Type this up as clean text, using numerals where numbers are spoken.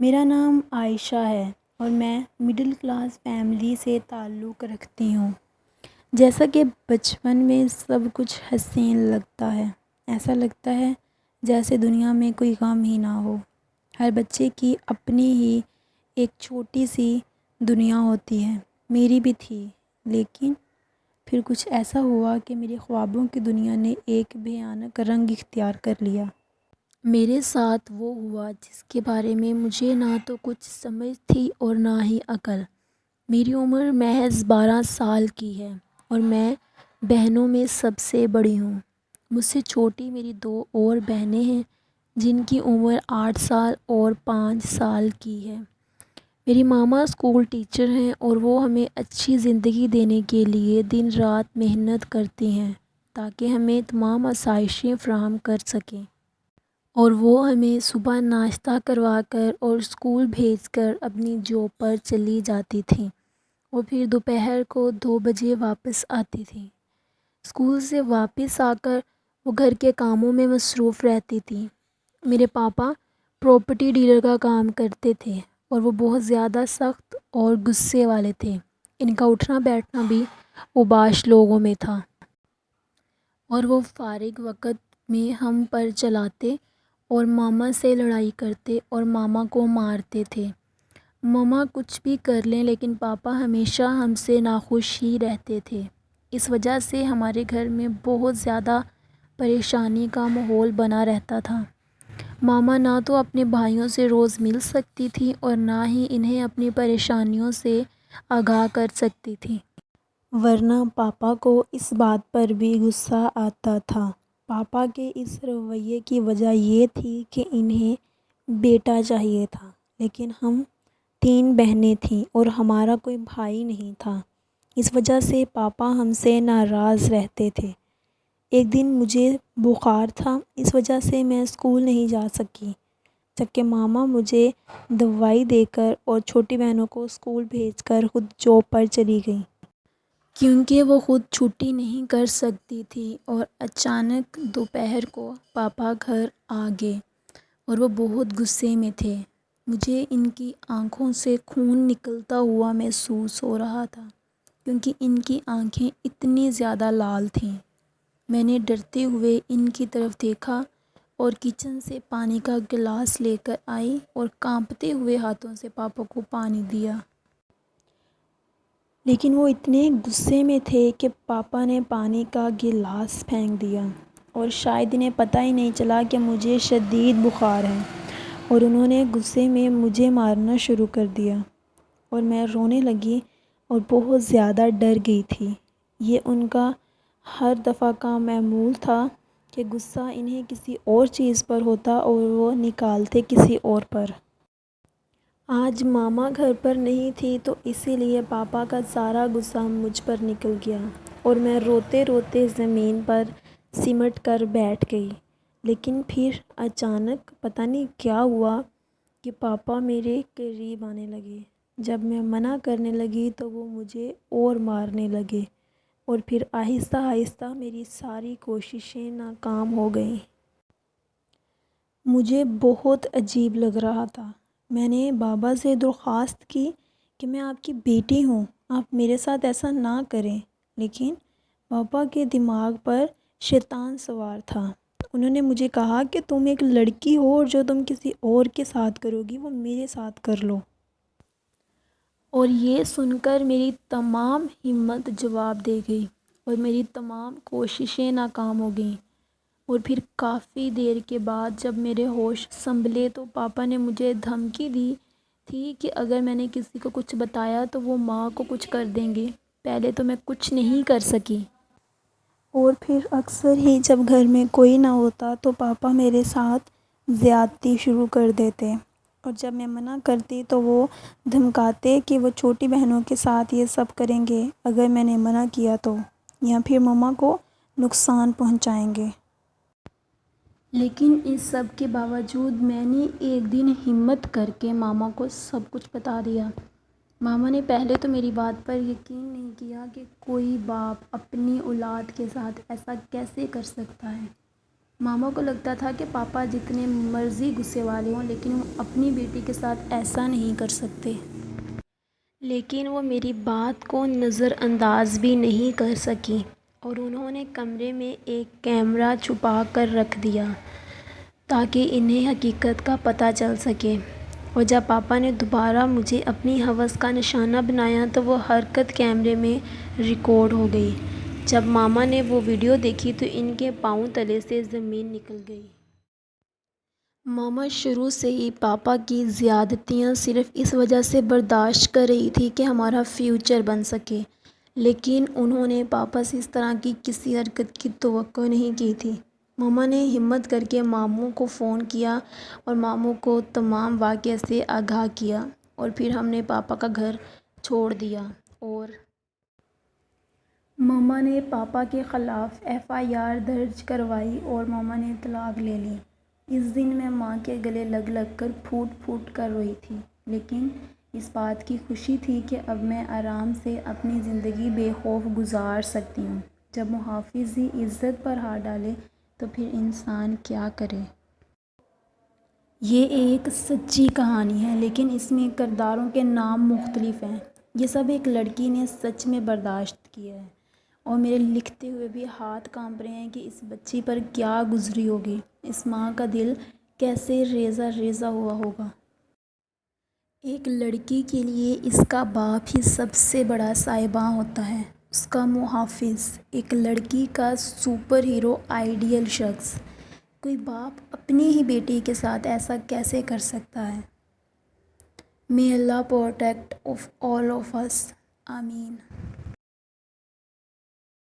میرا نام عائشہ ہے اور میں مڈل کلاس فیملی سے تعلق رکھتی ہوں۔ جیسا کہ بچپن میں سب کچھ حسین لگتا ہے، ایسا لگتا ہے جیسے دنیا میں کوئی غم ہی نہ ہو۔ ہر بچے کی اپنی ہی ایک چھوٹی سی دنیا ہوتی ہے، میری بھی تھی، لیکن پھر کچھ ایسا ہوا کہ میرے خوابوں کی دنیا نے ایک بھیانک رنگ اختیار کر لیا۔ میرے ساتھ وہ ہوا جس کے بارے میں مجھے نہ تو کچھ سمجھ تھی اور نہ ہی عقل۔ میری عمر محض 12 سال کی ہے اور میں بہنوں میں سب سے بڑی ہوں۔ مجھ سے چھوٹی میری 2 اور بہنیں ہیں جن کی عمر 8 سال اور 5 سال کی ہے۔ میری ماما اسکول ٹیچر ہیں اور وہ ہمیں اچھی زندگی دینے کے لیے دن رات محنت کرتی ہیں تاکہ ہمیں تمام آسائشیں فراہم کر سکیں، اور وہ ہمیں صبح ناشتہ کروا کر اور اسکول بھیج کر اپنی جاب پر چلی جاتی تھیں اور پھر دوپہر کو 2 بجے واپس آتی تھیں۔ اسکول سے واپس آ کر وہ گھر کے کاموں میں مصروف رہتی تھیں۔ میرے پاپا پراپرٹی ڈیلر کا کام کرتے تھے اور وہ بہت زیادہ سخت اور غصے والے تھے۔ ان کا اٹھنا بیٹھنا بھی اوباش لوگوں میں تھا اور وہ فارغ وقت میں ہم پر چلاتے اور ماما سے لڑائی کرتے اور ماما کو مارتے تھے۔ ماما کچھ بھی کر لیں لیکن پاپا ہمیشہ ہم سے ناخوش ہی رہتے تھے۔ اس وجہ سے ہمارے گھر میں بہت زیادہ پریشانی کا ماحول بنا رہتا تھا۔ ماما نہ تو اپنے بھائیوں سے روز مل سکتی تھی اور نہ ہی انہیں اپنی پریشانیوں سے آگاہ کر سکتی تھی، ورنہ پاپا کو اس بات پر بھی غصہ آتا تھا۔ پاپا کے اس رویے کی وجہ یہ تھی کہ انہیں بیٹا چاہیے تھا، لیکن ہم 3 بہنیں تھیں اور ہمارا کوئی بھائی نہیں تھا۔ اس وجہ سے پاپا ہم سے ناراض رہتے تھے۔ ایک دن مجھے بخار تھا، اس وجہ سے میں اسکول نہیں جا سکی، جبکہ ماما مجھے دوائی دے کر اور چھوٹی بہنوں کو اسکول بھیج کر خود جاب پر چلی گئیں کیونکہ وہ خود چھٹی نہیں کر سکتی تھی۔ اور اچانک دوپہر کو پاپا گھر آ گئے اور وہ بہت غصے میں تھے۔ مجھے ان کی آنکھوں سے خون نکلتا ہوا محسوس ہو رہا تھا کیونکہ ان کی آنکھیں اتنی زیادہ لال تھیں۔ میں نے ڈرتے ہوئے ان کی طرف دیکھا اور کچن سے پانی کا گلاس لے کر آئی اور کانپتے ہوئے ہاتھوں سے پاپا کو پانی دیا۔ لیکن وہ اتنے غصے میں تھے کہ پاپا نے پانی کا گلاس پھینک دیا اور شاید انہیں پتہ ہی نہیں چلا کہ مجھے شدید بخار ہے، اور انہوں نے غصے میں مجھے مارنا شروع کر دیا اور میں رونے لگی اور بہت زیادہ ڈر گئی تھی۔ یہ ان کا ہر دفعہ کا معمول تھا کہ غصہ انہیں کسی اور چیز پر ہوتا اور وہ نکالتے کسی اور پر۔ آج ماما گھر پر نہیں تھی تو اسی لیے پاپا کا سارا غصہ مجھ پر نکل گیا اور میں روتے روتے زمین پر سمٹ کر بیٹھ گئی۔ لیکن پھر اچانک پتہ نہیں کیا ہوا کہ پاپا میرے قریب آنے لگے۔ جب میں منع کرنے لگی تو وہ مجھے اور مارنے لگے اور پھر آہستہ آہستہ میری ساری کوششیں ناکام ہو گئیں۔ مجھے بہت عجیب لگ رہا تھا۔ میں نے بابا سے درخواست کی کہ میں آپ کی بیٹی ہوں، آپ میرے ساتھ ایسا نہ کریں، لیکن پاپا کے دماغ پر شیطان سوار تھا۔ انہوں نے مجھے کہا کہ تم ایک لڑکی ہو اور جو تم کسی اور کے ساتھ کرو گی وہ میرے ساتھ کر لو۔ اور یہ سن کر میری تمام ہمت جواب دے گئی اور میری تمام کوششیں ناکام ہو گئیں۔ اور پھر کافی دیر کے بعد جب میرے ہوش سنبھلے تو پاپا نے مجھے دھمکی دی تھی کہ اگر میں نے کسی کو کچھ بتایا تو وہ ماں کو کچھ کر دیں گے۔ پہلے تو میں کچھ نہیں کر سکی، اور پھر اکثر ہی جب گھر میں کوئی نہ ہوتا تو پاپا میرے ساتھ زیادتی شروع کر دیتے، اور جب میں منع کرتی تو وہ دھمکاتے کہ وہ چھوٹی بہنوں کے ساتھ یہ سب کریں گے اگر میں نے منع کیا تو، یا پھر ماما کو نقصان پہنچائیں گے۔ لیکن اس سب کے باوجود میں نے ایک دن ہمت کر کے ماما کو سب کچھ بتا دیا۔ ماما نے پہلے تو میری بات پر یقین نہیں کیا کہ کوئی باپ اپنی اولاد کے ساتھ ایسا کیسے کر سکتا ہے۔ ماما کو لگتا تھا کہ پاپا جتنے مرضی غصے والے ہوں لیکن وہ اپنی بیٹی کے ساتھ ایسا نہیں کر سکتے، لیکن وہ میری بات کو نظر انداز بھی نہیں کر سکیں اور انہوں نے کمرے میں ایک کیمرہ چھپا کر رکھ دیا تاکہ انہیں حقیقت کا پتہ چل سکے۔ اور جب پاپا نے دوبارہ مجھے اپنی ہوس کا نشانہ بنایا تو وہ حرکت کیمرے میں ریکارڈ ہو گئی۔ جب ماما نے وہ ویڈیو دیکھی تو ان کے پاؤں تلے سے زمین نکل گئی۔ ماما شروع سے ہی پاپا کی زیادتیاں صرف اس وجہ سے برداشت کر رہی تھی کہ ہمارا فیوچر بن سکے، لیکن انہوں نے پاپا سے اس طرح کی کسی حرکت کی توقع نہیں کی تھی۔ ماما نے ہمت کر کے ماموں کو فون کیا اور ماموں کو تمام واقعے سے آگاہ کیا اور پھر ہم نے پاپا کا گھر چھوڑ دیا اور ماما نے پاپا کے خلاف FIR درج کروائی اور ماما نے طلاق لے لی۔ اس دن میں ماں کے گلے لگ لگ کر پھوٹ پھوٹ کر روئی تھی، لیکن اس بات کی خوشی تھی کہ اب میں آرام سے اپنی زندگی بے خوف گزار سکتی ہوں۔ جب محافظ ہی عزت پر ہاتھ ڈالے تو پھر انسان کیا کرے؟ یہ ایک سچی کہانی ہے لیکن اس میں کرداروں کے نام مختلف ہیں۔ یہ سب ایک لڑکی نے سچ میں برداشت کیا ہے اور میرے لکھتے ہوئے بھی ہاتھ کانپ رہے ہیں کہ اس بچی پر کیا گزری ہوگی، اس ماں کا دل کیسے ریزہ ریزہ ہوا ہوگا۔ ایک لڑکی کے لیے اس کا باپ ہی سب سے بڑا سائباں ہوتا ہے، اس کا محافظ، ایک لڑکی کا سپر ہیرو، آئیڈیل شخص۔ کوئی باپ اپنی ہی بیٹی کے ساتھ ایسا کیسے کر سکتا ہے؟ May Allah protect of all of us. آمین۔